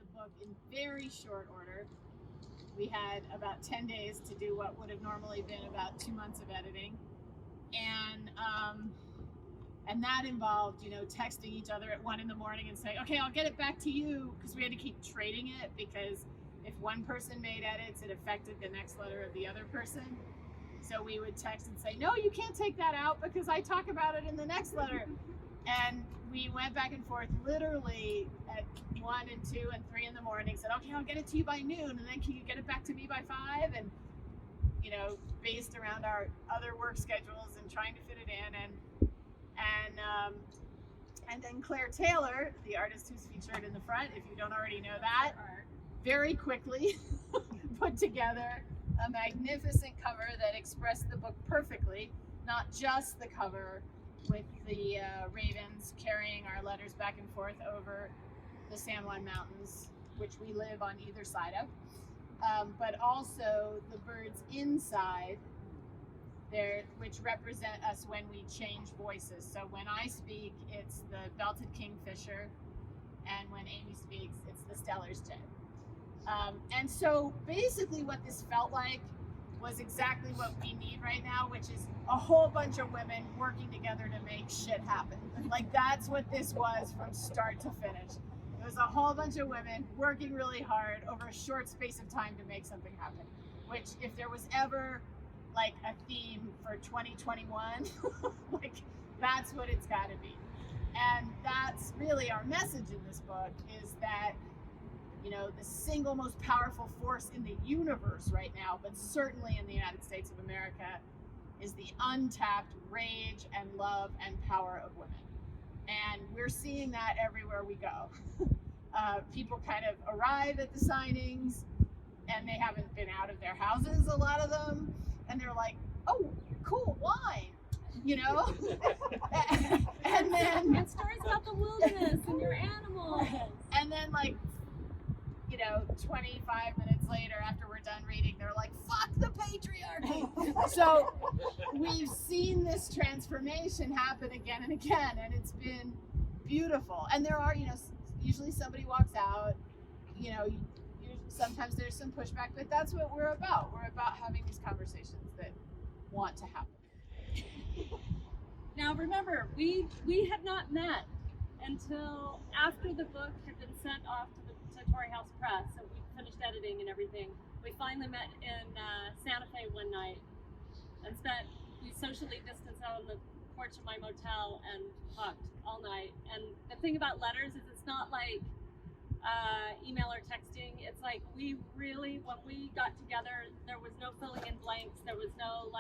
the book in very short order. We had about 10 days to do what would have normally been about 2 months of editing. And that involved, texting each other at 1 a.m. and saying, okay, I'll get it back to you, because we had to keep trading it, because if one person made edits, it affected the next letter of the other person. So we would text and say, no, you can't take that out because I talk about it in the next letter. And we went back and forth literally at 1 and 2 and 3 in the morning, said, okay, I'll get it to you by noon, and then can you get it back to me by 5? And, based around our other work schedules and trying to fit it in. And then Claire Taylor, the artist who's featured in the front, if you don't already know that, very quickly put together a magnificent cover that expressed the book perfectly, not just the cover with the ravens carrying our letters back and forth over the San Juan Mountains, which we live on either side of, but also the birds inside there, which represent us when we change voices. So when I speak, it's the belted kingfisher, and when Amy speaks, it's the Steller's jay. And so basically what this felt like was exactly what we need right now, which is a whole bunch of women working together to make shit happen. Like, that's what this was from start to finish. It was a whole bunch of women working really hard over a short space of time to make something happen, which, if there was ever like a theme for 2021, like, that's what it's got to be. And that's really our message in this book, is that the single most powerful force in the universe right now, but certainly in the United States of America, is the untapped rage and love and power of women. And we're seeing that everywhere we go. People kind of arrive at the signings, and they haven't been out of their houses, a lot of them, and they're like, oh, cool, wine, and then... And stories about the wilderness and your animals. And then, 25 minutes later, after we're done reading, they're like, fuck the patriarchy. So we've seen this transformation happen again and again, and it's been beautiful. And there are, usually somebody walks out, sometimes there's some pushback, but that's what we're about. We're about having these conversations that want to happen. Now remember, we had not met until after the book had been sent off to Tory House Press, so we finished editing and everything. We finally met in Santa Fe one night and we socially distanced out on the porch of my motel and talked all night. And the thing about letters is it's not like email or texting. It's like, we really, when we got together, there was no filling in blanks. There was no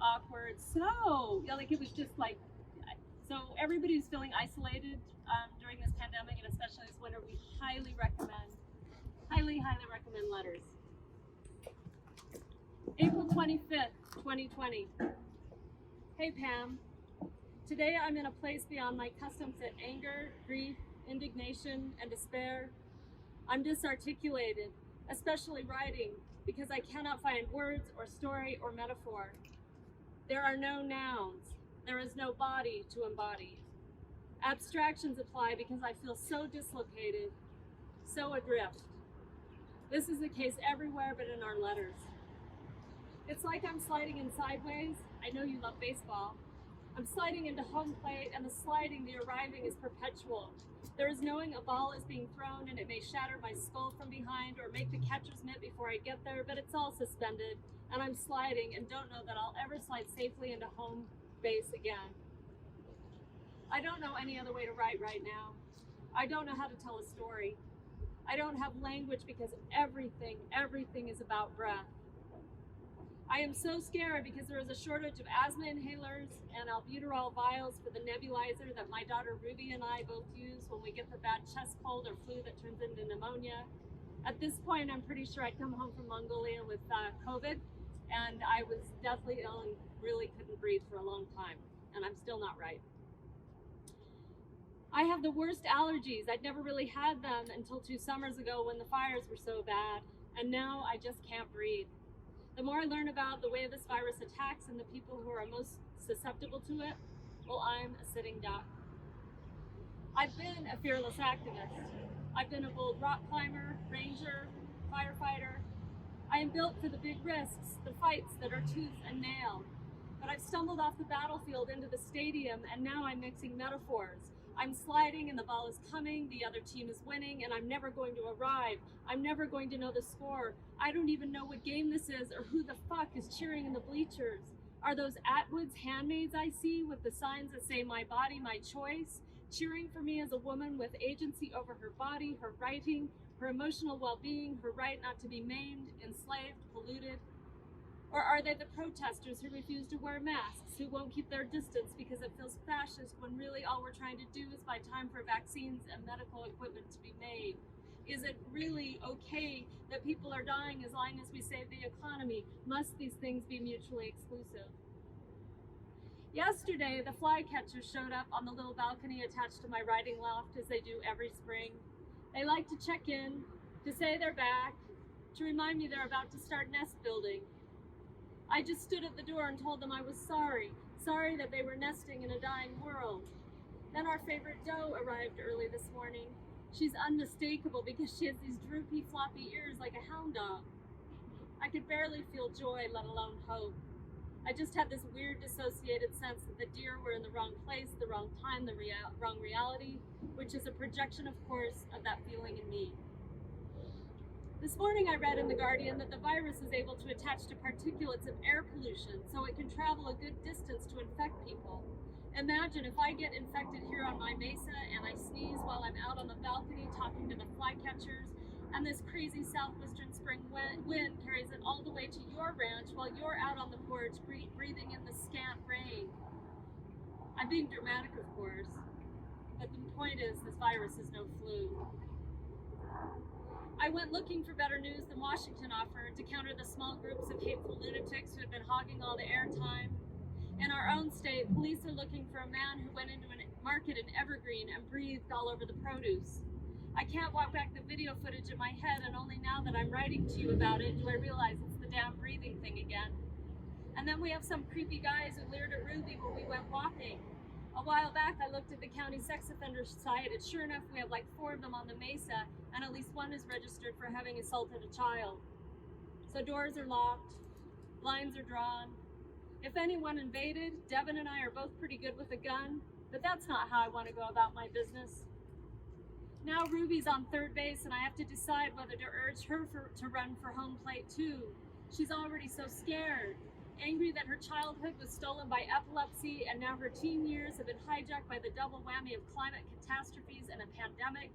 awkward, it was just like, so everybody who's feeling isolated during this pandemic, and especially this winter, we highly recommend letters. April 25th, 2020. Hey Pam, today I'm in a place beyond my customs at anger, grief, indignation, and despair. I'm disarticulated, especially writing, because I cannot find words or story or metaphor. There are no nouns. There is no body to embody. Abstractions apply because I feel so dislocated, so adrift. This is the case everywhere but in our letters. It's like I'm sliding in sideways. I know you love baseball. I'm sliding into home plate, and the arriving is perpetual. There is knowing a ball is being thrown and it may shatter my skull from behind or make the catcher's mitt before I get there, but it's all suspended, and I'm sliding and don't know that I'll ever slide safely into home base again. I don't know any other way to write right now. I don't know how to tell a story. I don't have language because everything is about breath. I am so scared because there is a shortage of asthma inhalers and albuterol vials for the nebulizer that my daughter Ruby and I both use when we get the bad chest cold or flu that turns into pneumonia. At this point, I'm pretty sure I'd come home from Mongolia with COVID, and I was deathly ill and really couldn't breathe for a long time, and I'm still not right. I have the worst allergies. I'd never really had them until 2 summers ago when the fires were so bad, and now I just can't breathe. The more I learn about the way this virus attacks and the people who are most susceptible to it, well, I'm a sitting duck. I've been a fearless activist. I've been a bold rock climber, ranger, firefighter. I am built for the big risks, the fights that are tooth and nail. But I've stumbled off the battlefield into the stadium, and now I'm mixing metaphors. I'm sliding and the ball is coming, the other team is winning, and I'm never going to arrive. I'm never going to know the score. I don't even know what game this is or who the fuck is cheering in the bleachers. Are those Atwood's handmaids I see with the signs that say my body, my choice, cheering for me as a woman with agency over her body, her writing, her emotional well-being, her right not to be maimed, enslaved, polluted? Or are they the protesters who refuse to wear masks, who won't keep their distance because it feels fascist when really all we're trying to do is buy time for vaccines and medical equipment to be made? Is it really okay that people are dying as long as we save the economy? Must these things be mutually exclusive? Yesterday, the flycatchers showed up on the little balcony attached to my writing loft as they do every spring. They like to check in, to say they're back, to remind me they're about to start nest building. I just stood at the door and told them I was sorry that they were nesting in a dying world. Then our favorite doe arrived early this morning. She's unmistakable because she has these droopy, floppy ears like a hound dog. I could barely feel joy, let alone hope. I just had this weird dissociated sense that the deer were in the wrong place, the wrong time, the wrong reality, which is a projection, of course, of that feeling in me. This morning I read in The Guardian that the virus is able to attach to particulates of air pollution, so it can travel a good distance to infect people. Imagine if I get infected here on my mesa and I sneeze while I'm out on the balcony talking to the flycatchers, and this crazy southwestern spring wind carries it all the way to your ranch while you're out on the porch breathing in the scant rain. I'm being dramatic, of course, but the point is this virus is no flu. I went looking for better news than Washington offered to counter the small groups of hateful lunatics who had been hogging all the airtime. In our own state, police are looking for a man who went into a market in Evergreen and breathed all over the produce. I can't walk back the video footage in my head, and only now that I'm writing to you about it do I realize it's the damn breathing thing again. And then we have some creepy guys who leered at Ruby when we went walking. A while back, I looked at the county sex offender site, and sure enough, we have like 4 of them on the mesa, and at least 1 is registered for having assaulted a child. So doors are locked, blinds are drawn. If anyone invaded, Devin and I are both pretty good with a gun, but that's not how I want to go about my business. Now Ruby's on third base, and I have to decide whether to urge her to run for home plate too. She's already so scared. Angry that her childhood was stolen by epilepsy and now her teen years have been hijacked by the double whammy of climate catastrophes and a pandemic.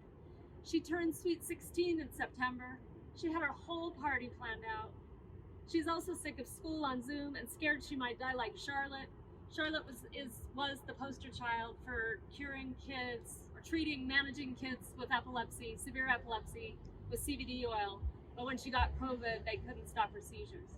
She turned sweet 16 in September. She had her whole party planned out. She's also sick of school on Zoom and scared she might die like Charlotte. Charlotte was the poster child for managing kids with epilepsy, severe epilepsy, with CBD oil. But when she got COVID, they couldn't stop her seizures.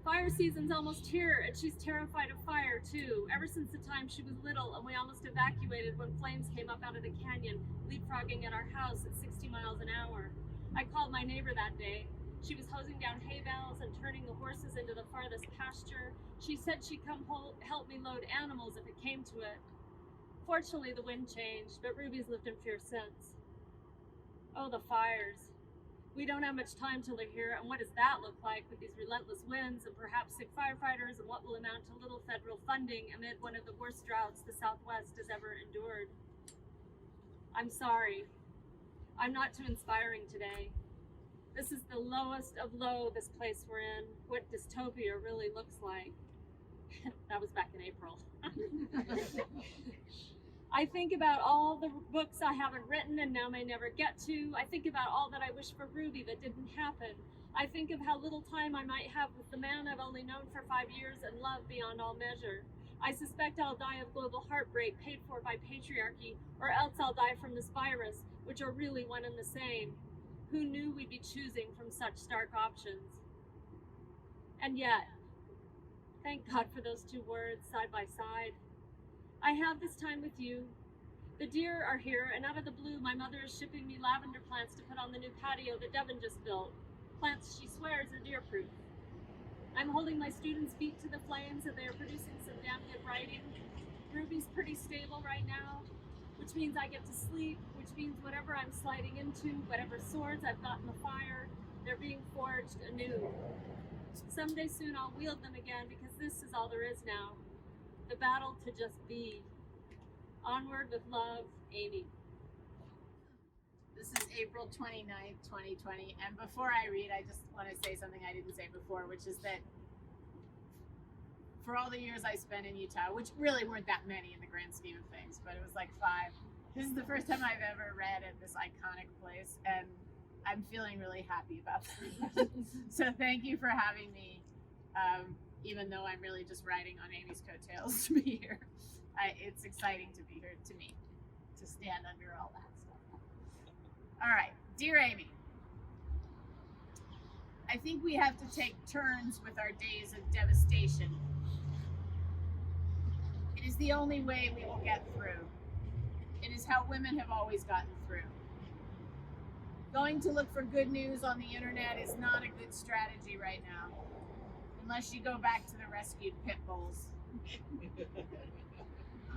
Fire season's almost here, and she's terrified of fire too, ever since the time she was little and we almost evacuated when flames came up out of the canyon, leapfrogging at our house at 60 miles an hour. I called my neighbor that day. She was hosing down hay bales and turning the horses into the farthest pasture. She said she'd come help me load animals if it came to it. Fortunately, the wind changed, but Ruby's lived in fear since. Oh, the fires. We don't have much time till they're here, and what does that look like with these relentless winds and perhaps sick firefighters and what will amount to little federal funding amid one of the worst droughts the Southwest has ever endured? I'm sorry. I'm not too inspiring today. This is the lowest of low, this place we're in, what dystopia really looks like. That was back in April. I think about all the books I haven't written and now may never get to. I think about all that I wish for Ruby that didn't happen. I think of how little time I might have with the man I've only known for 5 years and love beyond all measure. I suspect I'll die of global heartbreak paid for by patriarchy, or else I'll die from this virus, which are really one and the same. Who knew we'd be choosing from such stark options? And yet, thank God for those 2 words side by side. I have this time with you. The deer are here, and out of the blue, my mother is shipping me lavender plants to put on the new patio that Devin just built. Plants she swears are deer-proof. I'm holding my students' feet to the flames, and they are producing some damn good writing. Ruby's pretty stable right now, which means I get to sleep, which which means whatever I'm sliding into, whatever swords I've got in the fire, they're being forged anew. Someday soon I'll wield them again, because this is all there is now. The battle to just be. Onward with love, Amy. This is April 29th, 2020. And before I read, I just want to say something I didn't say before, which is that for all the years I spent in Utah, which really weren't that many in the grand scheme of things, but it was like 5. This is the first time I've ever read at this iconic place, and I'm feeling really happy about that. So thank you for having me, even though I'm really just riding on Amy's coattails to be here. It's exciting to be here, to me, to stand under all that stuff. All right, dear Amy, I think we have to take turns with our days of devastation. It is the only way we will get through. It is how women have always gotten through. Going to look for good news on the internet is not a good strategy right now, unless you go back to the rescued pit bulls.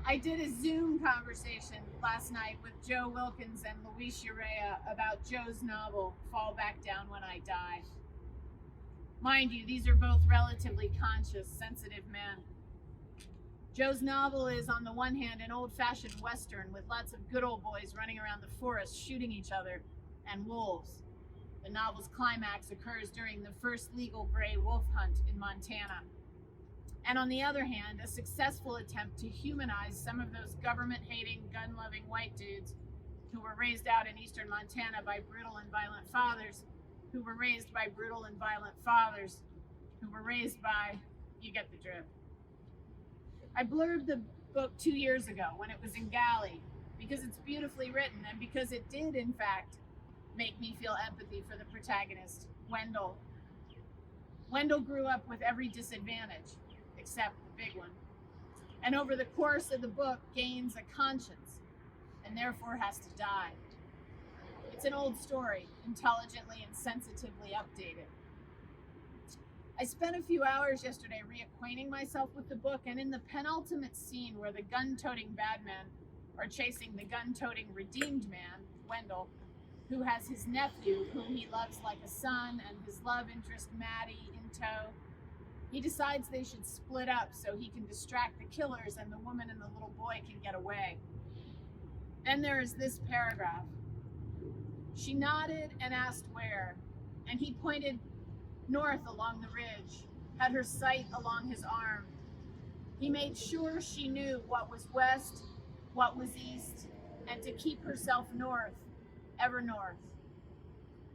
I did a Zoom conversation last night with Joe Wilkins and Luis Urrea about Joe's novel, Fall Back Down When I Die. Mind you, these are both relatively conscious, sensitive men. Joe's novel is, on the one hand, an old-fashioned Western with lots of good old boys running around the forest shooting each other and wolves. The novel's climax occurs during the first legal gray wolf hunt in Montana. And on the other hand, a successful attempt to humanize some of those government-hating, gun-loving white dudes who were raised out in eastern Montana by brutal and violent fathers, who were raised by brutal and violent fathers, who were raised by, you get the drift. I blurbed the book 2 years ago when it was in Galley, because it's beautifully written and because it did, in fact, make me feel empathy for the protagonist, Wendell. Wendell grew up with every disadvantage, except the big one, and over the course of the book gains a conscience, and therefore has to die. It's an old story, intelligently and sensitively updated. I spent a few hours yesterday reacquainting myself with the book, and in the penultimate scene where the gun-toting bad men are chasing the gun-toting redeemed man, Wendell, who has his nephew, whom he loves like a son, and his love interest, Maddie, in tow, he decides they should split up so he can distract the killers and the woman and the little boy can get away. Then there is this paragraph. She nodded and asked where, and he pointed north along the ridge, had her sight along his arm. He made sure she knew what was west, what was east, and to keep herself north, ever north.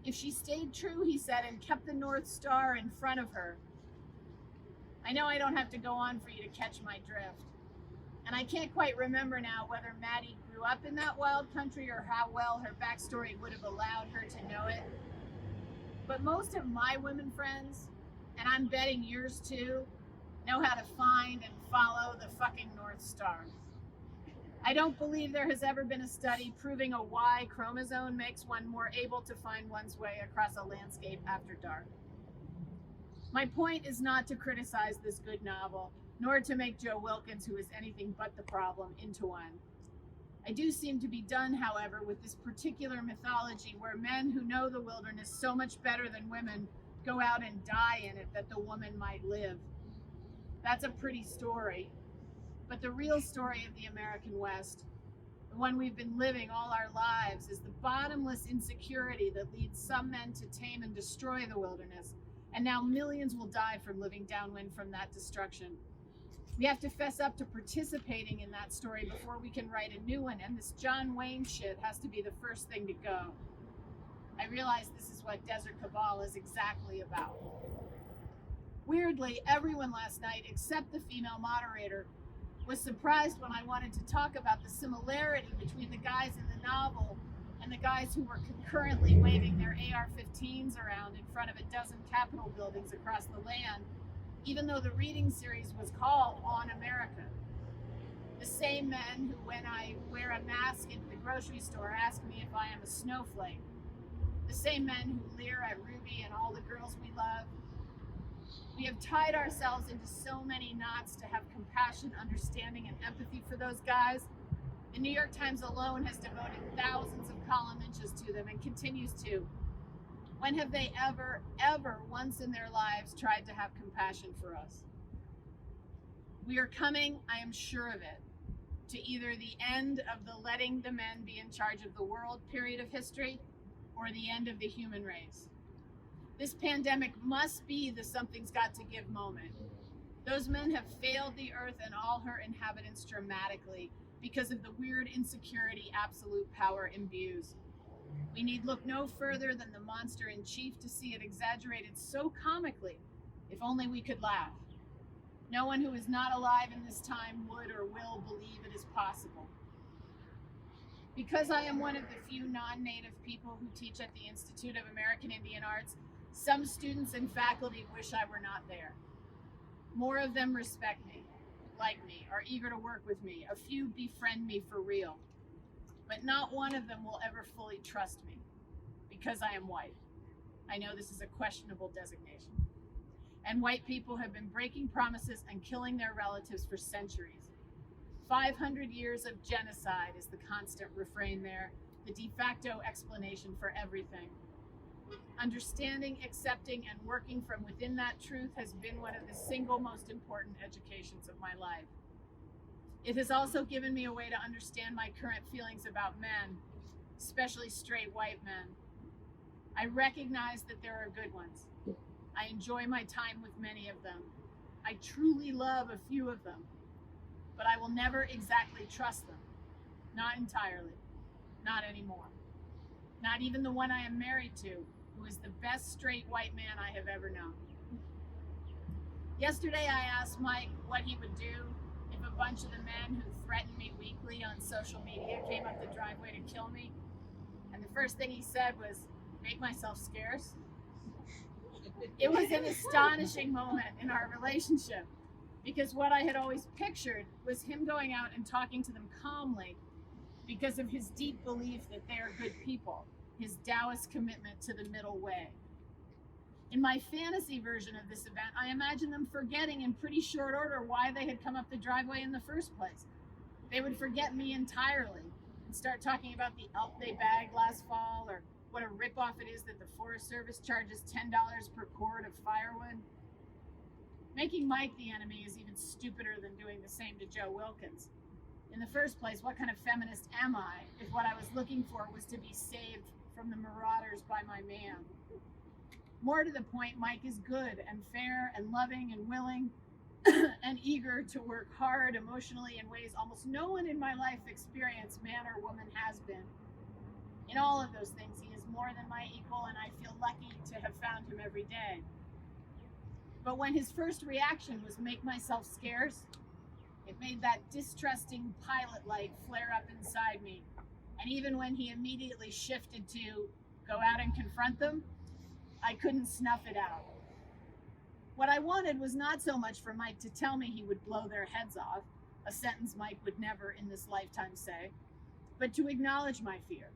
If she stayed true, he said, and kept the North Star in front of her. I know I don't have to go on for you to catch my drift. And I can't quite remember now whether Maddie grew up in that wild country or how well her backstory would have allowed her to know it. But most of my women friends, and I'm betting yours too, know how to find and follow the fucking North Star. I don't believe there has ever been a study proving a Y chromosome makes one more able to find one's way across a landscape after dark. My point is not to criticize this good novel, nor to make Joe Wilkins, who is anything but the problem, into one. I do seem to be done, however, with this particular mythology where men who know the wilderness so much better than women go out and die in it that the woman might live. That's a pretty story. But the real story of the American West, the one we've been living all our lives, is the bottomless insecurity that leads some men to tame and destroy the wilderness. And now millions will die from living downwind from that destruction. We have to fess up to participating in that story before we can write a new one, and this John Wayne shit has to be the first thing to go. I realize this is what Desert Cabal is exactly about. Weirdly, everyone last night, except the female moderator, was surprised when I wanted to talk about the similarity between the guys in the novel and the guys who were concurrently waving their AR-15s around in front of a dozen Capitol buildings across the land, even though the reading series was called On America. The same men who, when I wear a mask in the grocery store, ask me if I am a snowflake. The same men who leer at Ruby and all the girls we love. We have tied ourselves into so many knots to have compassion, understanding, and empathy for those guys. The New York Times alone has devoted thousands of column inches to them and continues to. When have they ever once in their lives tried to have compassion for us? We are coming, I am sure of it, to either the end of the letting the men be in charge of the world period of history or the end of the human race. This pandemic must be the something's got to give moment. Those men have failed the earth and all her inhabitants dramatically because of the weird insecurity absolute power imbues. We need look no further than the monster in chief to see it exaggerated so comically, if only we could laugh. No one who is not alive in this time would or will believe it is possible. Because I am one of the few non-native people who teach at the Institute of American Indian Arts, some students and faculty wish I were not there. More of them respect me, like me, are eager to work with me. A few befriend me for real. But not one of them will ever fully trust me, because I am white. I know this is a questionable designation. And white people have been breaking promises and killing their relatives for centuries. 500 years of genocide is the constant refrain there, the de facto explanation for everything. Understanding, accepting, and working from within that truth has been one of the single most important educations of my life. It has also given me a way to understand my current feelings about men, especially straight white men. I recognize that there are good ones. I enjoy my time with many of them. I truly love a few of them, but I will never exactly trust them. Not entirely. Not anymore. Not even the one I am married to, who is the best straight white man I have ever known. Yesterday I asked Mike what he would do if a bunch of the men who threatened me weekly on social media came up the driveway to kill me. And the first thing he said was, make myself scarce. It was an astonishing moment in our relationship because what I had always pictured was him going out and talking to them calmly because of his deep belief that they are good people, his Taoist commitment to the middle way. In my fantasy version of this event, I imagine them forgetting in pretty short order why they had come up the driveway in the first place. They would forget me entirely and start talking about the elk they bagged last fall or what a ripoff it is that the Forest Service charges $10 per cord of firewood. Making Mike the enemy is even stupider than doing the same to Joe Wilkins. In the first place, what kind of feminist am I if what I was looking for was to be saved from the marauders by my man? More to the point, Mike is good and fair and loving and willing and eager to work hard emotionally in ways almost no one in my life experience, man or woman, has been. In all of those things, he is more than my equal, and I feel lucky to have found him every day. But when his first reaction was make myself scarce, it made that distrusting pilot light flare up inside me. And even when he immediately shifted to go out and confront them, I couldn't snuff it out. What I wanted was not so much for Mike to tell me he would blow their heads off, a sentence Mike would never in this lifetime say, but to acknowledge my fear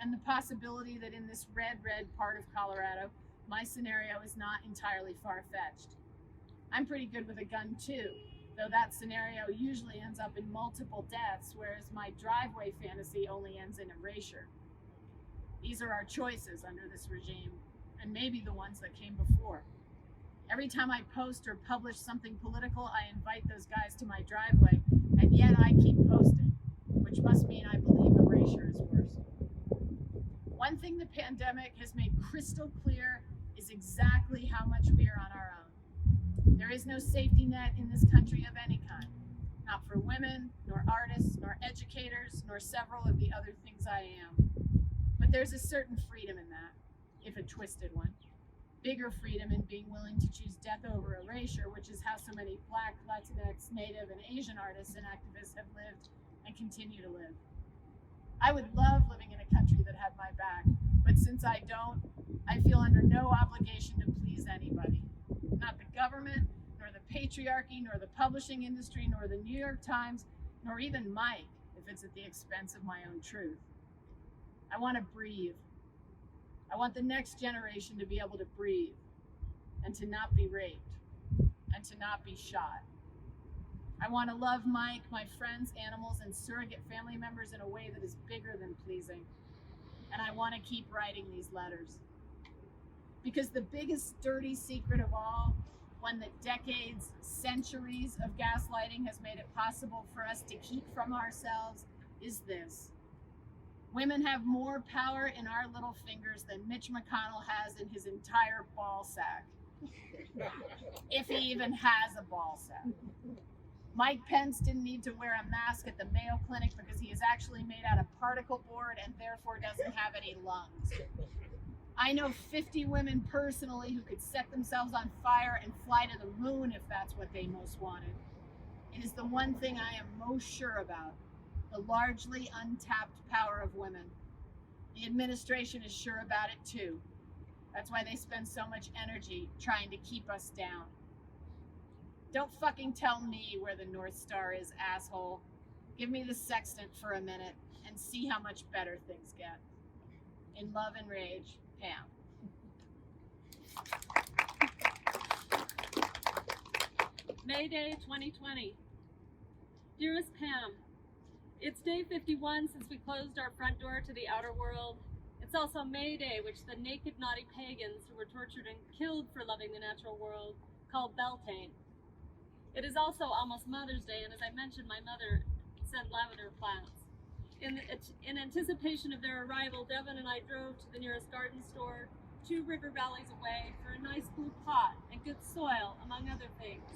and the possibility that in this red part of Colorado, my scenario is not entirely far-fetched. I'm pretty good with a gun too, though that scenario usually ends up in multiple deaths, whereas my driveway fantasy only ends in erasure. These are our choices under this regime, and maybe the ones that came before. Every time I post or publish something political, I invite those guys to my driveway, and yet I keep posting, which must mean I believe erasure is worse. One thing the pandemic has made crystal clear is exactly how much we are on our own. There is no safety net in this country of any kind, not for women, nor artists, nor educators, nor several of the other things I am. But there's a certain freedom in that, if a twisted one. Bigger freedom in being willing to choose death over erasure, which is how so many Black, Latinx, Native, and Asian artists and activists have lived and continue to live. I would love living in a country that had my back, but since I don't, I feel under no obligation to please anybody. Not the government, nor the patriarchy, nor the publishing industry, nor the New York Times, nor even Mike, if it's at the expense of my own truth. I want to breathe. I want the next generation to be able to breathe and to not be raped and to not be shot. I want to love Mike, my friends, animals, and surrogate family members in a way that is bigger than pleasing. And I want to keep writing these letters. Because the biggest dirty secret of all, one that decades, centuries of gaslighting has made it possible for us to keep from ourselves, is this. Women have more power in our little fingers than Mitch McConnell has in his entire ball sack. If he even has a ball sack. Mike Pence didn't need to wear a mask at the Mayo Clinic because he is actually made out of particle board and therefore doesn't have any lungs. I know 50 women personally who could set themselves on fire and fly to the moon if that's what they most wanted. It is the one thing I am most sure about, the largely untapped power of women. The administration is sure about it too. That's why they spend so much energy trying to keep us down. Don't fucking tell me where the North Star is, asshole. Give me the sextant for a minute and see how much better things get. In love and rage, Pam. May Day 2020. Dearest Pam, it's day 51 since we closed our front door to the outer world. It's also May Day, which the naked, naughty pagans who were tortured and killed for loving the natural world called Beltane. It is also almost Mother's Day, and as I mentioned, my mother sent lavender plants. In anticipation of their arrival, Devin and I drove to the nearest garden store, 2 river valleys away, for a nice blue pot and good soil, among other things.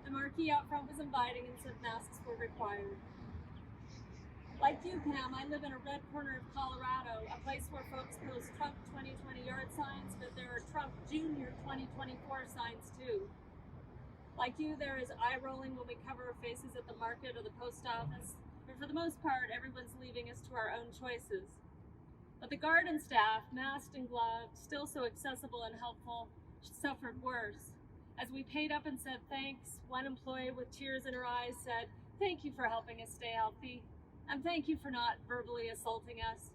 The marquee out front was inviting and said masks were required. Like you, Pam, I live in a red corner of Colorado, a place where folks post Trump 2020 yard signs, but there are Trump Junior 2024 signs too. Like you, there is eye rolling when we cover our faces at the market or the post office, but for the most part, everyone's leaving us to our own choices. But the garden staff, masked and gloved, still so accessible and helpful, suffered worse. As we paid up and said thanks, one employee with tears in her eyes said, "Thank you for helping us stay healthy, and thank you for not verbally assaulting us."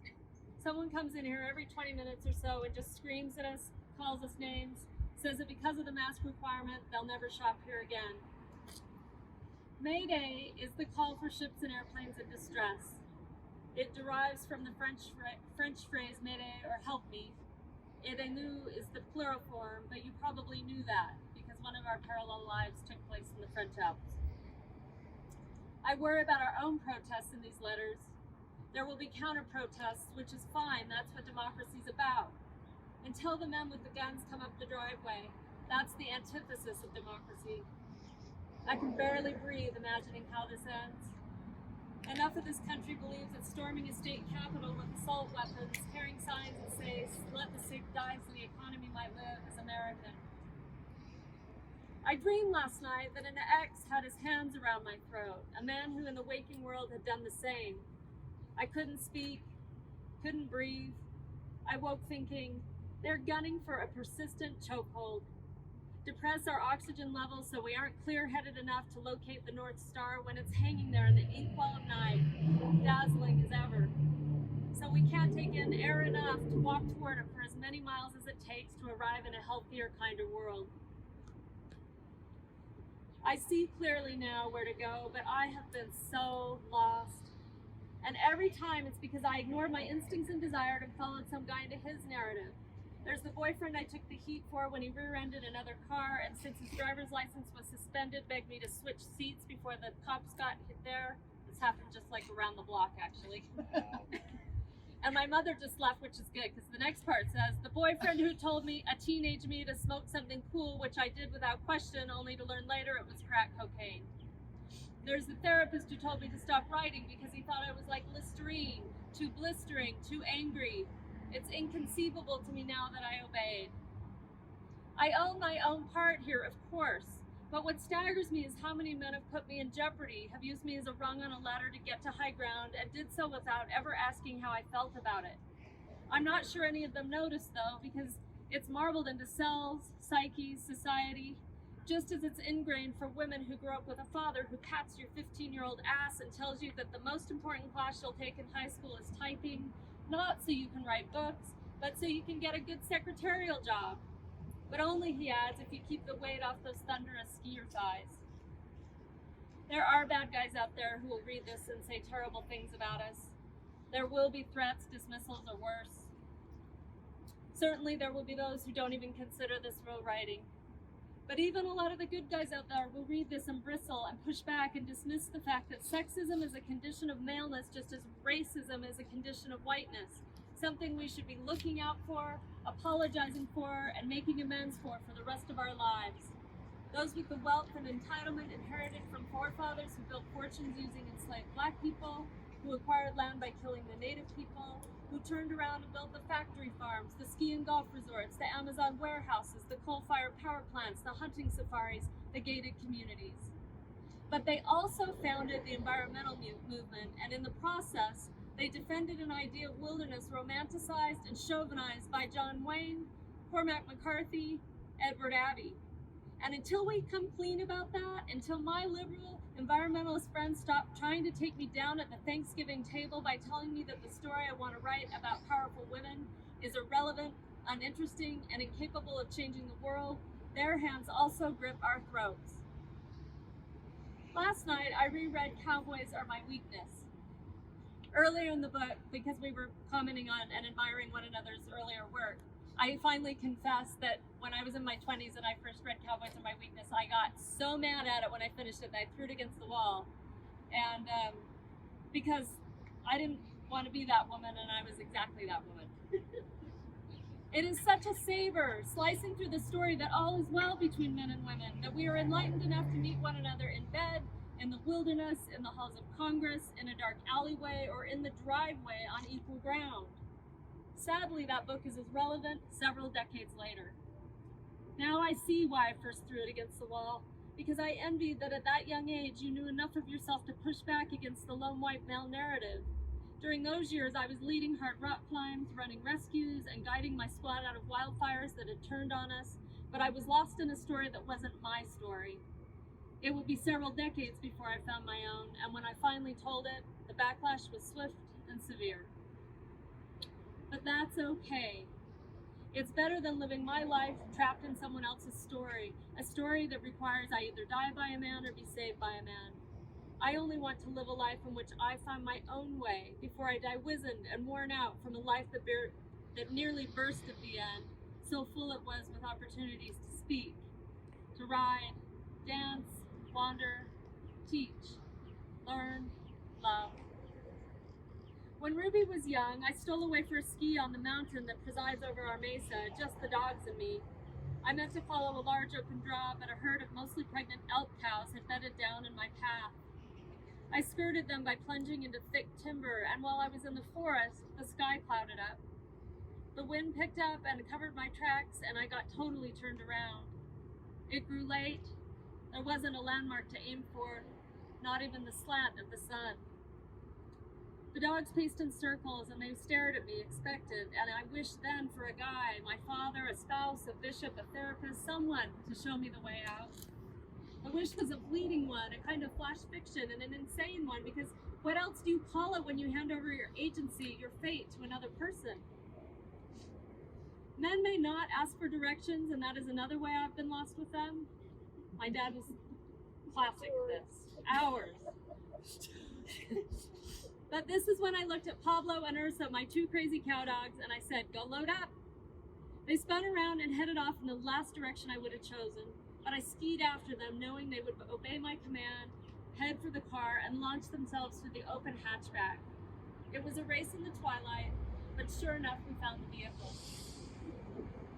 Someone comes in here every 20 minutes or so and just screams at us, calls us names, says that because of the mask requirement, they'll never shop here again. May Day is the call for ships and airplanes in distress. It derives from the French phrase "m'aider" or "help me." Aidez-nous is the plural form, but you probably knew that because one of our parallel lives took place in the French Alps. I worry about our own protests in these letters. There will be counter-protests, which is fine. That's what democracy's about. Until the men with the guns come up the driveway, that's the antithesis of democracy. I can barely breathe imagining how this ends. Enough of this country believes that storming a state capitol with assault weapons, carrying signs that say, "Let the sick die so the economy might live," is American. I dreamed last night that an ex had his hands around my throat, a man who in the waking world had done the same. I couldn't speak, couldn't breathe. I woke thinking, they're gunning for a persistent chokehold. Depress our oxygen levels so we aren't clear-headed enough to locate the North Star when it's hanging there in the inkwell of night, dazzling as ever. So we can't take in air enough to walk toward it for as many miles as it takes to arrive in a healthier, kinder world. I see clearly now where to go, but I have been so lost. And every time it's because I ignored my instincts and desired and followed some guy into his narrative. There's the boyfriend I took the heat for when he rear-ended another car, and since his driver's license was suspended, begged me to switch seats before the cops got hit there. This happened just like around the block, actually. And my mother just left, which is good, because the next part says, the boyfriend who told me, a teenage me, to smoke something cool, which I did without question, only to learn later it was crack cocaine. There's the therapist who told me to stop writing because he thought I was like Listerine, too blistering, too angry. It's inconceivable to me now that I obeyed. I own my own part here, of course, but what staggers me is how many men have put me in jeopardy, have used me as a rung on a ladder to get to high ground, and did so without ever asking how I felt about it. I'm not sure any of them noticed, though, because it's marbled into cells, psyches, society, just as it's ingrained for women who grew up with a father who pats your 15-year-old ass and tells you that the most important class you'll take in high school is typing, not so you can write books, but so you can get a good secretarial job. But only, he adds, if you keep the weight off those thunderous skier thighs. There are bad guys out there who will read this and say terrible things about us. There will be threats, dismissals, or worse. Certainly there will be those who don't even consider this real writing. But even a lot of the good guys out there will read this and bristle and push back and dismiss the fact that sexism is a condition of maleness just as racism is a condition of whiteness. Something we should be looking out for, apologizing for, and making amends for the rest of our lives. Those with the wealth and entitlement inherited from forefathers who built fortunes using enslaved black people, who acquired land by killing the native people, who turned around and built the factory farms, the ski and golf resorts, the Amazon warehouses, the coal-fired power plants, the hunting safaris, the gated communities. But they also founded the environmental movement, and in the process, they defended an idea of wilderness romanticized and chauvinized by John Wayne, Cormac McCarthy, Edward Abbey. And until we come clean about that, until my liberal environmentalist friends stop trying to take me down at the Thanksgiving table by telling me that the story I want to write about powerful women is irrelevant, uninteresting, and incapable of changing the world, their hands also grip our throats. Last night, I reread Cowboys Are My Weakness. Earlier in the book, because we were commenting on and admiring one another's earlier work, I finally confessed that when I was in my 20s and I first read Cowboys Are My Weakness, I got so mad at it when I finished it that I threw it against the wall. And because I didn't want to be that woman, and I was exactly that woman. It is such a savor, slicing through the story that all is well between men and women, that we are enlightened enough to meet one another in bed, in the wilderness, in the halls of Congress, in a dark alleyway, or in the driveway on equal ground. Sadly, that book is as relevant several decades later. Now I see why I first threw it against the wall, because I envied that at that young age you knew enough of yourself to push back against the lone white male narrative. During those years, I was leading hard rock climbs, running rescues, and guiding my squad out of wildfires that had turned on us, but I was lost in a story that wasn't my story. It would be several decades before I found my own, and when I finally told it, the backlash was swift and severe. But that's okay. It's better than living my life trapped in someone else's story, a story that requires I either die by a man or be saved by a man. I only want to live a life in which I find my own way before I die wizened and worn out from a life that nearly burst at the end, so full it was with opportunities to speak, to ride, dance, wander, teach, learn, love. When Ruby was young, I stole away for a ski on the mountain that presides over our mesa, just the dogs and me. I meant to follow a large open draw, but a herd of mostly pregnant elk cows had bedded down in my path. I skirted them by plunging into thick timber, and while I was in the forest, the sky clouded up. The wind picked up and covered my tracks, and I got totally turned around. It grew late. There wasn't a landmark to aim for, not even the slant of the sun. The dogs paced in circles, and they stared at me, expectant, and I wished then for a guide, my father, a spouse, a bishop, a therapist, someone to show me the way out. The wish was a fleeting one, a kind of flash fiction, and an insane one, because what else do you call it when you hand over your agency, your fate, to another person? Men may not ask for directions, and that is another way I've been lost with them. My dad was classic this. Hours. But this is when I looked at Pablo and Ursa, my two crazy cow dogs, and I said, go load up. They spun around and headed off in the last direction I would have chosen, but I skied after them, knowing they would obey my command, head for the car, and launch themselves through the open hatchback. It was a race in the twilight, but sure enough, we found the vehicle.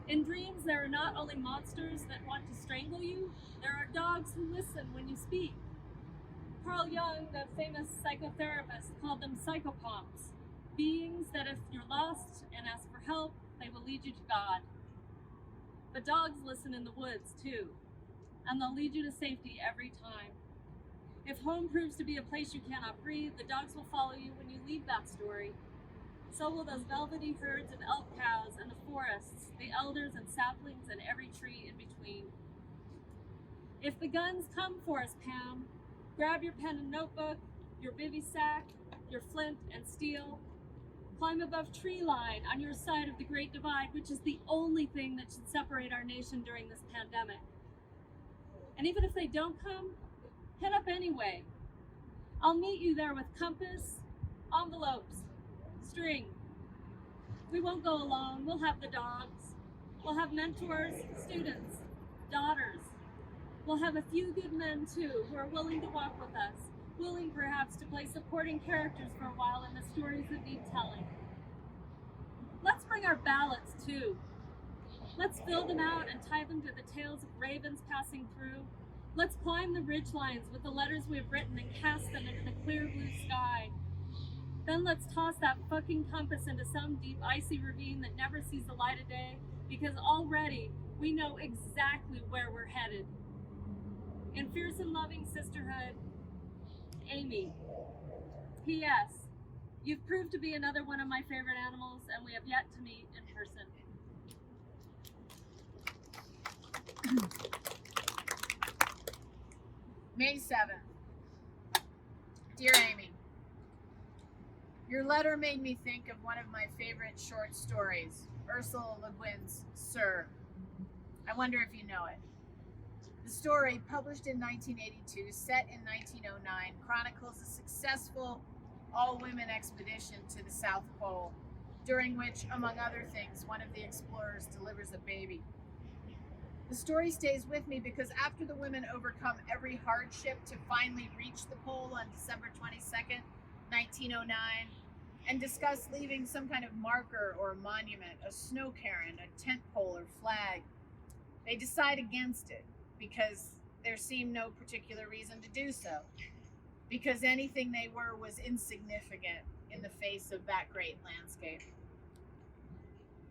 In dreams, there are not only monsters that want to strangle you, there are dogs who listen when you speak. Carl Jung, the famous psychotherapist, called them psychopomps, beings that if you're lost and ask for help, they will lead you to God. But dogs listen in the woods too, and they'll lead you to safety every time. If home proves to be a place you cannot breathe, the dogs will follow you when you leave that story. So will those velvety herds of elk cows and the forests, the elders and saplings and every tree in between. If the guns come for us, Pam, grab your pen and notebook, your bivy sack, your flint and steel. Climb above tree line on your side of the Great Divide, which is the only thing that should separate our nation during this pandemic. And even if they don't come, Head up anyway. I'll meet you there with compass, envelopes, string. We won't go alone. We'll have the dogs. We'll have mentors, students, daughters. We'll have a few good men too who are willing to walk with us, willing perhaps to play supporting characters for a while in the stories that need telling. Let's bring our ballots too. Let's fill them out and tie them to the tails of ravens passing through. Let's climb the ridge lines with the letters we've written and cast them into the clear blue sky. Then let's toss that fucking compass into some deep icy ravine that never sees the light of day, because already we know exactly where we're headed. In fierce and loving sisterhood, Amy. P.S. You've proved to be another one of my favorite animals, and we have yet to meet in person. May 7th. Dear Amy, your letter made me think of one of my favorite short stories, Ursula Le Guin's Sir. I wonder if you know it. The story, published in 1982, set in 1909, chronicles a successful all-women expedition to the South Pole, during which, among other things, one of the explorers delivers a baby. The story stays with me because after the women overcome every hardship to finally reach the pole on December 22nd, 1909, and discuss leaving some kind of marker or monument, a snow cairn, a tent pole or flag, they decide against it because there seemed no particular reason to do so, because anything they were was insignificant in the face of that great landscape.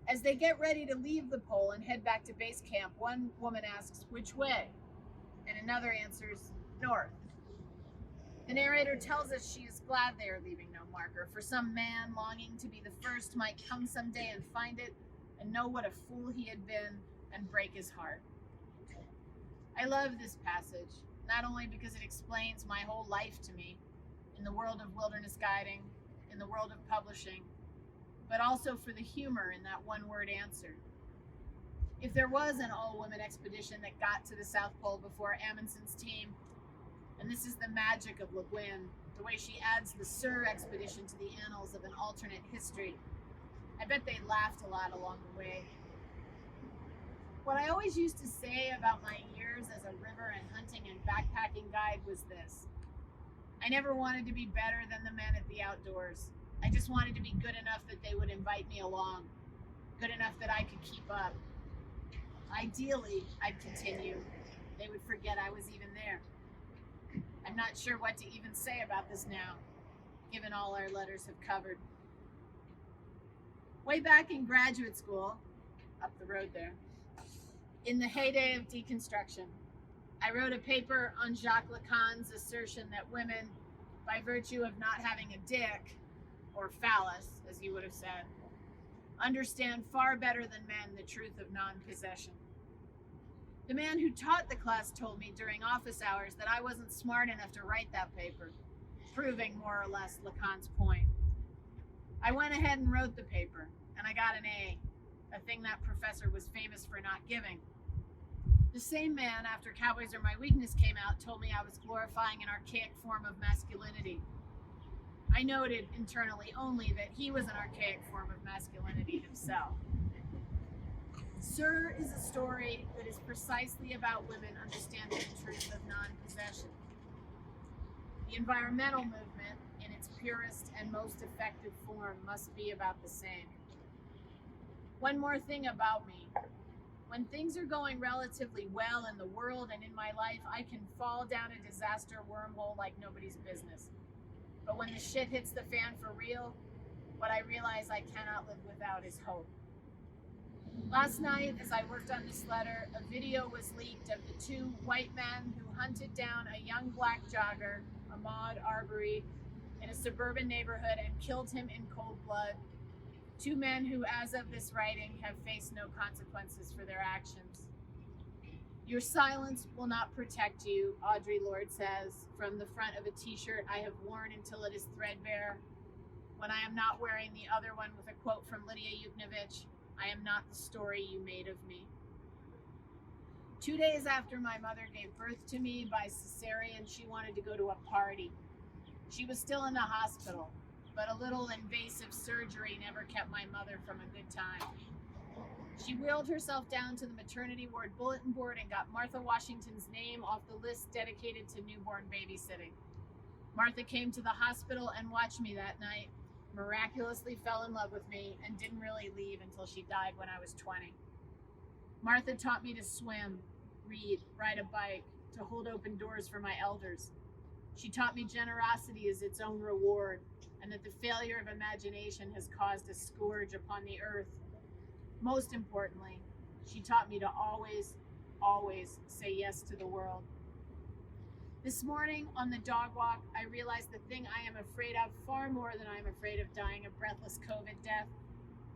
As they get ready to leave the pole and head back to base camp, one woman asks, "Which way?" and another answers, "North." The narrator tells us she is glad they are leaving no marker, for some man longing to be the first might come someday and find it and know what a fool he had been and break his heart. I love this passage, not only because it explains my whole life to me in the world of wilderness guiding, in the world of publishing, but also for the humor in that one-word answer. If there was an all-women expedition that got to the South Pole before Amundsen's team, and this is the magic of Le Guin, the way she adds the Sur expedition to the annals of an alternate history, I bet they laughed a lot along the way. What I always used to say about my years as a river and hunting and backpacking guide was this: I never wanted to be better than the men at the outdoors. I just wanted to be good enough that they would invite me along, good enough that I could keep up. Ideally, I'd continue. They would forget I was even there. I'm not sure what to even say about this now, given all our letters have covered. Way back in graduate school, up the road there, in the heyday of deconstruction, I wrote a paper on Jacques Lacan's assertion that women, by virtue of not having a dick, or phallus, as you would have said, understand far better than men the truth of non-possession. The man who taught the class told me during office hours that I wasn't smart enough to write that paper, proving more or less Lacan's point. I went ahead and wrote the paper, and I got an A thing that professor was famous for not giving. The same man, after Cowboys Are My Weakness came out, told me I was glorifying an archaic form of masculinity. I noted internally only that he was an archaic form of masculinity himself. Sir is a story that is precisely about women understanding the truth of non-possession. The environmental movement, in its purest and most effective form, must be about the same. One more thing about me. When things are going relatively well in the world and in my life, I can fall down a disaster wormhole like nobody's business. But when the shit hits the fan for real, what I realize I cannot live without is hope. Last night, as I worked on this letter, a video was leaked of the two white men who hunted down a young black jogger, Ahmaud Arbery, in a suburban neighborhood and killed him in cold blood. Two men who, as of this writing, have faced no consequences for their actions. Your silence will not protect you, Audre Lorde says, from the front of a t-shirt I have worn until it is threadbare. When I am not wearing the other one with a quote from Lydia Yuknavitch, I am not the story you made of me. 2 days after my mother gave birth to me by cesarean, she wanted to go to a party. She was still in the hospital, but a little invasive surgery never kept my mother from a good time. She wheeled herself down to the maternity ward bulletin board and got Martha Washington's name off the list dedicated to newborn babysitting. Martha came to the hospital and watched me that night, miraculously fell in love with me, and didn't really leave until she died when I was 20. Martha taught me to swim, read, ride a bike, to hold open doors for my elders. She taught me generosity is its own reward, and that the failure of imagination has caused a scourge upon the earth. Most importantly, she taught me to always, always say yes to the world. This morning on the dog walk, I realized the thing I am afraid of far more than I am afraid of dying a breathless COVID death,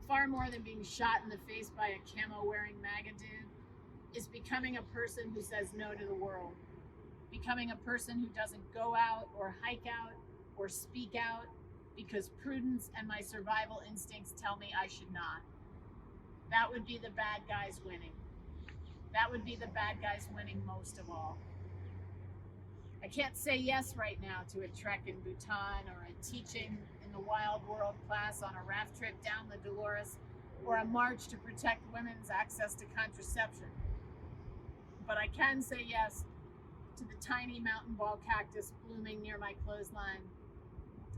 far more than being shot in the face by a camo-wearing MAGA dude, is becoming a person who says no to the world. Becoming a person who doesn't go out or hike out or speak out because prudence and my survival instincts tell me I should not. That would be the bad guys winning. That would be the bad guys winning most of all. I can't say yes right now to a trek in Bhutan or a teaching in the wild world class on a raft trip down the Dolores or a march to protect women's access to contraception. But I can say yes to the tiny mountain ball cactus blooming near my clothesline.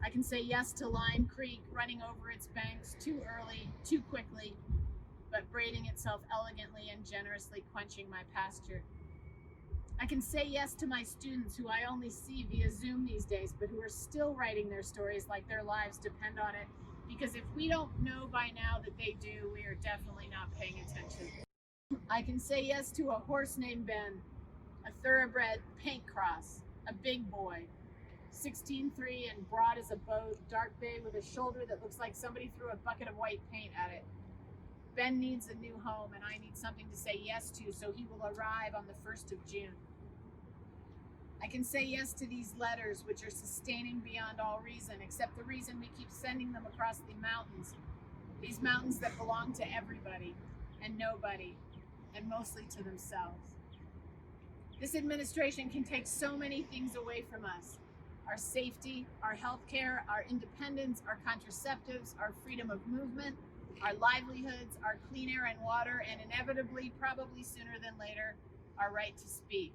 I can say yes to Lime Creek running over its banks too early, too quickly, but braiding itself elegantly and generously quenching my pasture. I can say yes to my students who I only see via Zoom these days, but who are still writing their stories like their lives depend on it, because if we don't know by now that they do, we are definitely not paying attention. I can say yes to a horse named Ben, a thoroughbred paint cross, a big boy, 16'3" and broad as a boat, dark bay with a shoulder that looks like somebody threw a bucket of white paint at it. Ben needs a new home, and I need something to say yes to, so he will arrive on the 1st of June. I can say yes to these letters, which are sustaining beyond all reason, except the reason we keep sending them across the mountains. These mountains that belong to everybody and nobody, and mostly to themselves. This administration can take so many things away from us. Our safety, our health care, our independence, our contraceptives, our freedom of movement, our livelihoods, our clean air and water, and inevitably, probably sooner than later, our right to speak.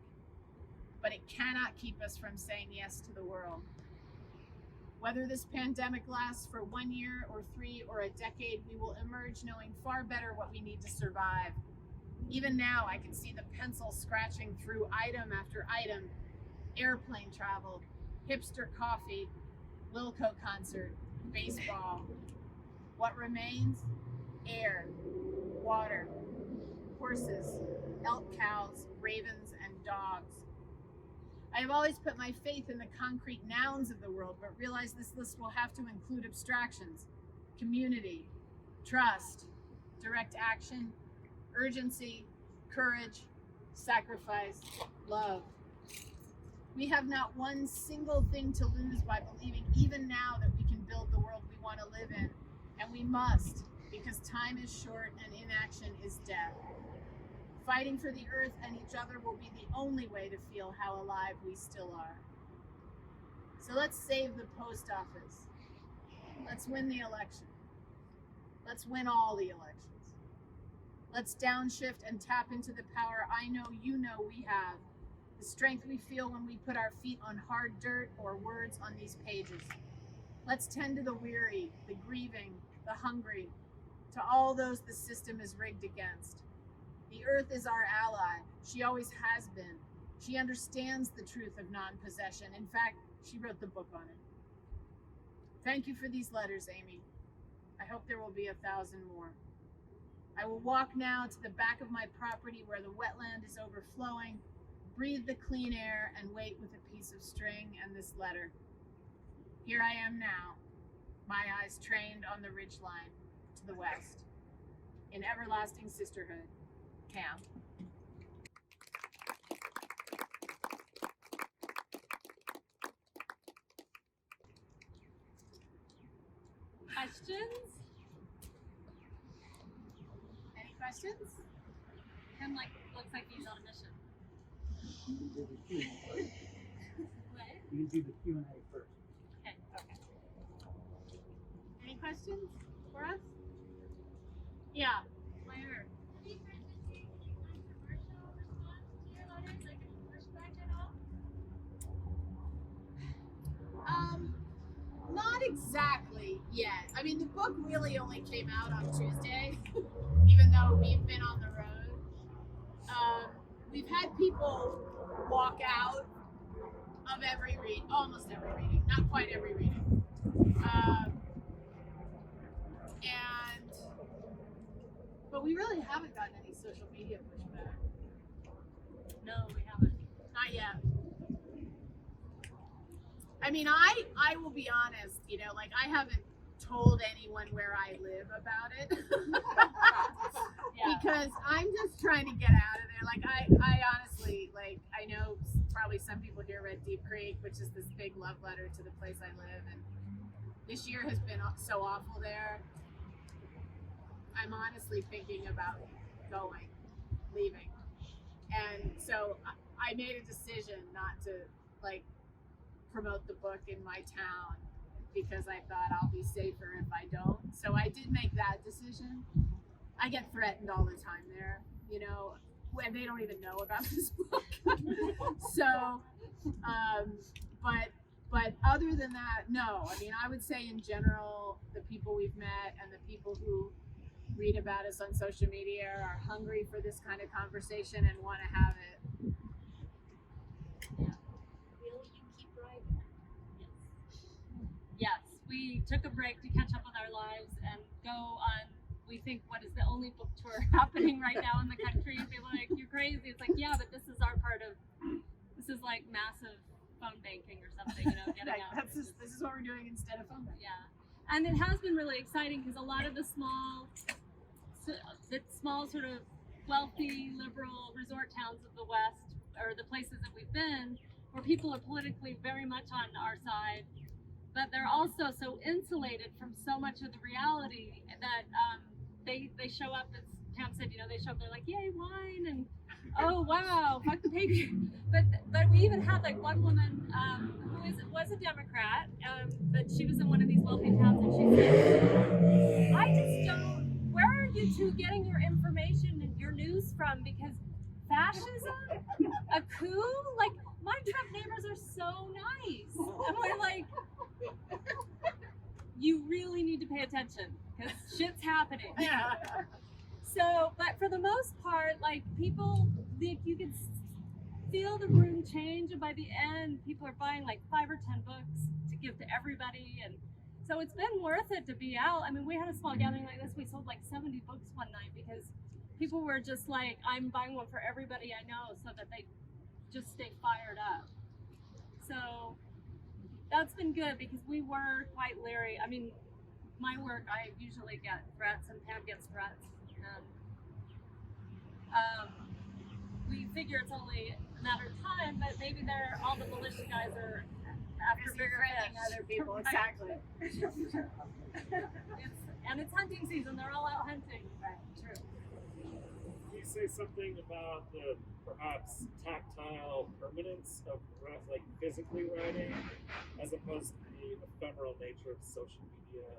But it cannot keep us from saying yes to the world. Whether this pandemic lasts for 1 year or 3 or a decade, we will emerge knowing far better what we need to survive. Even now, I can see the pencil scratching through item after item: airplane travel, hipster coffee, Wilco concert, baseball. What remains? Air, water, horses, elk cows, ravens, and dogs. I have always put my faith in the concrete nouns of the world, but realize this list will have to include abstractions: community, trust, direct action, urgency, courage, sacrifice, love. We have not one single thing to lose by believing even now that we can build the world we want to live in, and we must, because time is short and inaction is death. Fighting for the earth and each other will be the only way to feel how alive we still are. So let's save the post office. Let's win the election. Let's win all the elections. Let's downshift and tap into the power I know you know we have, the strength we feel when we put our feet on hard dirt or words on these pages. Let's tend to the weary, the grieving, the hungry, to all those the system is rigged against. The earth is our ally. She always has been. She understands the truth of non-possession. In fact, she wrote the book on it. Thank you for these letters, Amy. I hope there will be 1,000 more. I will walk now to the back of my property where the wetland is overflowing, breathe the clean air, and wait with a piece of string and this letter. Here I am now, my eyes trained on the ridgeline to the west, in everlasting sisterhood. Cam. Questions? Any questions? Tim looks like he's on a mission. You can do the Q&A. What? You can do the Q&A first. Okay. Any questions for us? Yeah. Claire. Not exactly yet. I mean, the book really only came out on Tuesday, even though we've been on the road. We've had people walk out of every read, almost every reading, not quite every reading. But we really haven't gotten any social media pushback. No, we haven't. Not yet. I mean, I will be honest, like I haven't told anyone where I live about it. Yeah. Because I'm just trying to get out of there. Like I honestly, like, I know probably some people here read Deep Creek, which is this big love letter to the place I live, and this year has been so awful there. I'm honestly thinking about leaving. And so I made a decision not to promote the book in my town because I thought I'll be safer if I don't. So I did make that decision. I get threatened all the time there, when they don't even know about this book. So, but other than that, no. I mean, I would say in general, the people we've met and the people who read about us on social media are hungry for this kind of conversation and want to have it. Will you keep writing? Yes, we took a break to catch up with our lives and go on, we think, what is the only book tour happening right now in the country. People are like, you're crazy. It's like, yeah, but this is our part of, this is like massive phone banking or something, getting Right, out. this is what we're doing instead of phone banking. Yeah, and it has been really exciting because a lot of the small sort of wealthy, liberal resort towns of the West, or the places that we've been, where people are politically very much on our side, but they're also so insulated from so much of the reality that they show up, as Pam said, they show up, they're like, yay, wine, and oh wow, fuck the pig. But we even had one woman who was a Democrat, but she was in one of these wealthy towns, and she said, I just don't, where are you two getting your information and your news from? Because fascism, a coup, my Trump neighbors are so nice. And we're like, you really need to pay attention because shit's happening. Yeah. So, but for the most part, people, you can feel the room change, and by the end, people are buying 5 or 10 books to give to everybody, and so it's been worth it to be out. I mean, we had a small gathering like this. We sold 70 books one night because people were just like, I'm buying one for everybody I know so that they just stay fired up. So that's been good because we were quite leery. I mean, my work, I usually get threats, and Pam gets threats. And we figure it's only a matter of time, but maybe all the militia guys are after bigger Befriending fish. other people, Right. exactly. It's hunting season. They're all out hunting. Right, true. Can you say something about the perhaps tactile permanence of physically writing, as opposed to the ephemeral nature of social media,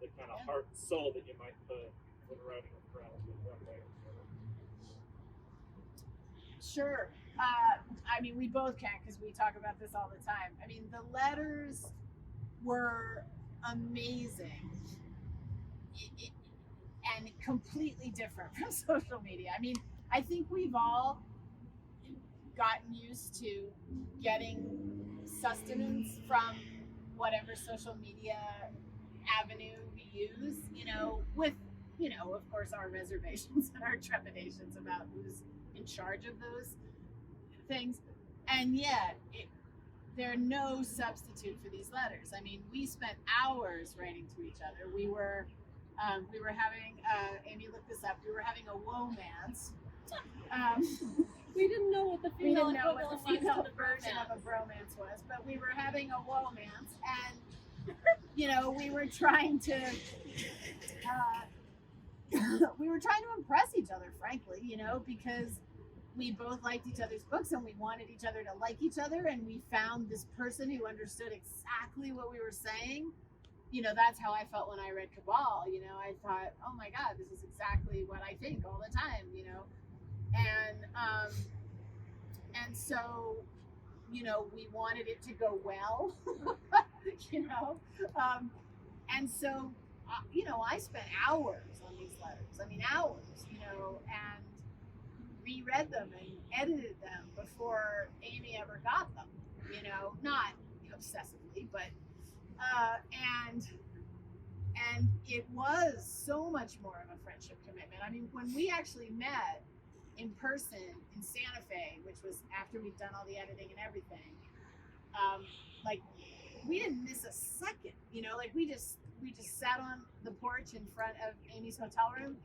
the kind of heart and soul that you might put when writing a friend one way or the other? Sure. I mean, we both can because we talk about this all the time. I mean, the letters were amazing and completely different from social media. I mean, I think we've all gotten used to getting sustenance from whatever social media avenue we use, with, of course, our reservations and our trepidations about who's in charge of those things. And yet, they're no substitute for these letters. I mean, we spent hours writing to each other. We were having, Amy looked this up, we were having a womance. We didn't know what the We female didn't know what the equivalent female was to the version bromance. of a bromance was, but we were having a womance, and we were trying to we were trying to impress each other, frankly, you know, because we both liked each other's books and we wanted each other to like each other, and we found this person who understood exactly what we were saying. You know, that's how I felt when I read Cabal. You know, I thought, oh my God, this is exactly what I think all the time, you know. And so, you know, we wanted it to go well, you know. And so, you know, I spent hours on these letters. I mean, hours, you know, and reread them and edited them before Amy ever got them, you know, not obsessively, but, and it was so much more of a friendship commitment. I mean, when we actually met in person in Santa Fe, which was after we'd done all the editing and everything, like we didn't miss a second, you know, like we just sat on the porch in front of Amy's hotel room,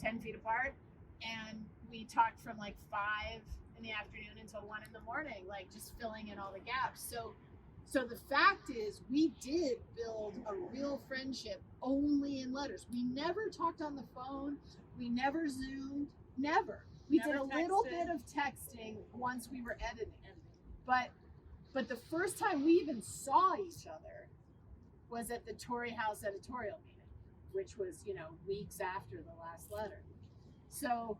10 feet apart, and we talked from like 5 in the afternoon until 1 in the morning, like just filling in all the gaps. So the fact is, we did build a real friendship only in letters. We never talked on the phone. We never Zoomed. Never. We did a little bit of texting once we were editing. But the first time we even saw each other was at the Tory House editorial meeting, which was, you know, weeks after the last letter. So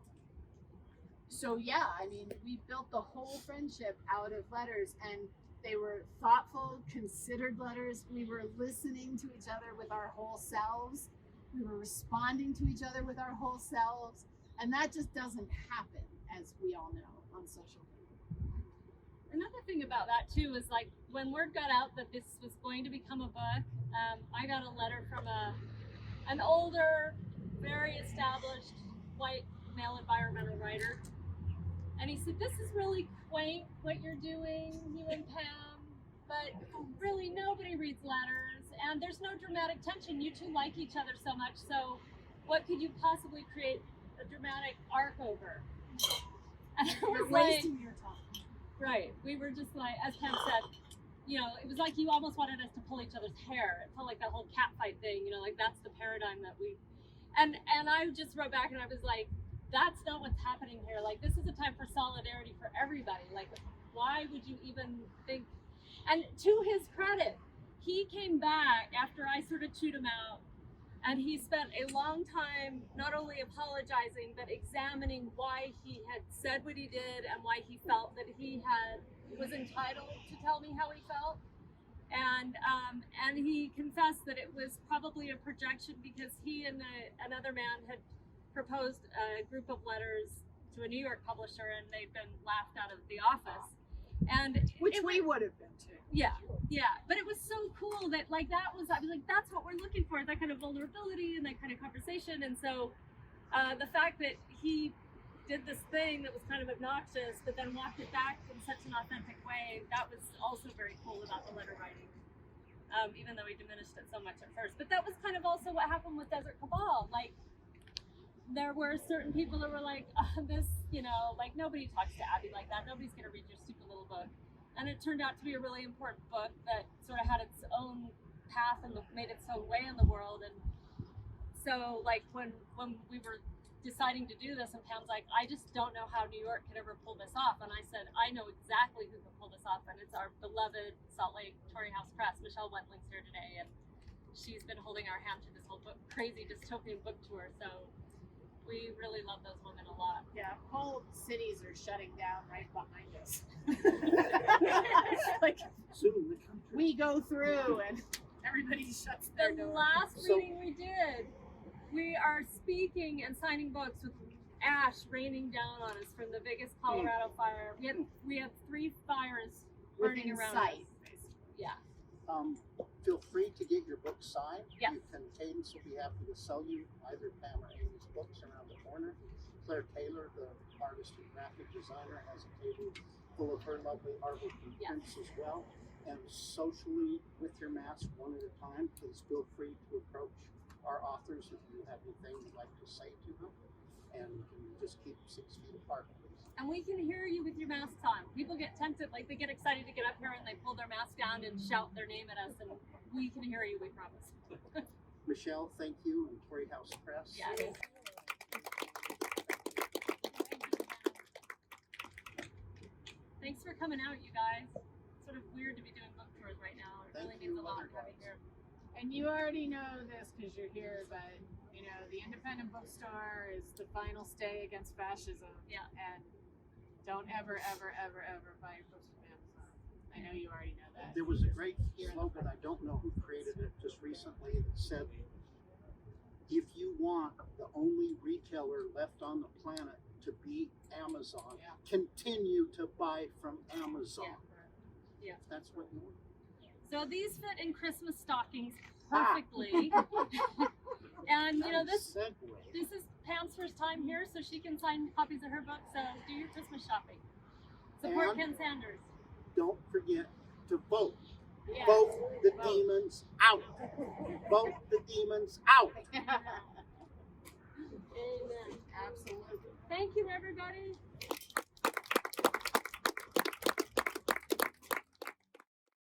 yeah, I mean, we built the whole friendship out of letters, and they were thoughtful, considered letters. We were listening to each other with our whole selves. We were responding to each other with our whole selves. And that just doesn't happen, as we all know, on social media. Another thing about that too is like when word got out that this was going to become a book, I got a letter from an older, very established white male environmental writer. And he said, "This is really quaint what you're doing, you and Pam, but really nobody reads letters and there's no dramatic tension. You two like each other so much, so what could you possibly create a dramatic arc over?" And I was wasting your time. Right. We were just like, as Pam said, you know, it was like you almost wanted us to pull each other's hair. It felt like that whole cat fight thing, you know, like that's the paradigm that we, and I just wrote back and I was like, that's not what's happening here. Like, this is a time for solidarity for everybody. Like, why would you even think? And to his credit, he came back after I sort of chewed him out, and he spent a long time not only apologizing, but examining why he had said what he did and why he felt that he was entitled to tell me how he felt. And he confessed that it was probably a projection because he and another man had proposed a group of letters to a New York publisher, and they'd been laughed out of the office. And which we would have been too. Yeah. But it was so cool that I was like, that's what we're looking for, that kind of vulnerability and that kind of conversation. And so the fact that he did this thing that was kind of obnoxious, but then walked it back in such an authentic way, that was also very cool about the letter writing. Even though he diminished it so much at first. But that was kind of also what happened with Desert Cabal. Like, there were certain people that were like, this, you know, like nobody talks to Abby like that. Nobody's going to read your stupid little book. And it turned out to be a really important book that sort of had its own path and made its own way in the world. And so, like, when we were deciding to do this, and Pam's like, I just don't know how New York could ever pull this off. And I said, I know exactly who can pull this off. And it's our beloved Salt Lake Tory House Press. Michelle Wentling's here today. And she's been holding our hand through this whole crazy dystopian book tour. So we really love those women a lot. Yeah, whole cities are shutting down right behind us. Like, Soon the country. we go through and everybody shuts their The door. last reading we did, we are speaking and signing books with ash raining down on us from the biggest Colorado fire. We have 3 fires burning Within around sight, us. basically. Yeah. Feel free to get your book signed. Yes. Cadence will be happy to sell you either Pam or Amy's books around the corner. Claire Taylor, the artist and graphic designer, has a table full of her lovely artwork and prints as well. And socially, with your mask, one at a time, please feel free to approach our authors if you have anything you'd like to say to them. And just keep 6 feet apart, please. And we can hear you with your masks on. People get tempted, like they get excited to get up here and they pull their mask down and shout their name at us, and we can hear you, we promise. Michelle, thank you, and Tory House Press. Yeah. Thanks for coming out, you guys. It's sort of weird to be doing book tours right now. It Thank really you, means a lot Mother having Gods. here. And you already know this because you're here, but you know the independent bookstore is the final stay against fascism. Yeah. And don't ever, ever, ever, ever buy your books from Amazon. I know you already know that. There was a great slogan, I don't know who created it, just recently, that said, if you want the only retailer left on the planet to be Amazon, Yeah. continue to buy from Amazon. Yeah. That's what you want. So these fit in Christmas stockings perfectly. And you know, this is Pam's first time here, so she can sign copies of her book. So do your Christmas shopping. Support And Ken Sanders. don't forget to vote. Yeah. Vote the demons out. Vote the demons out. Amen. Absolutely. Thank you, everybody.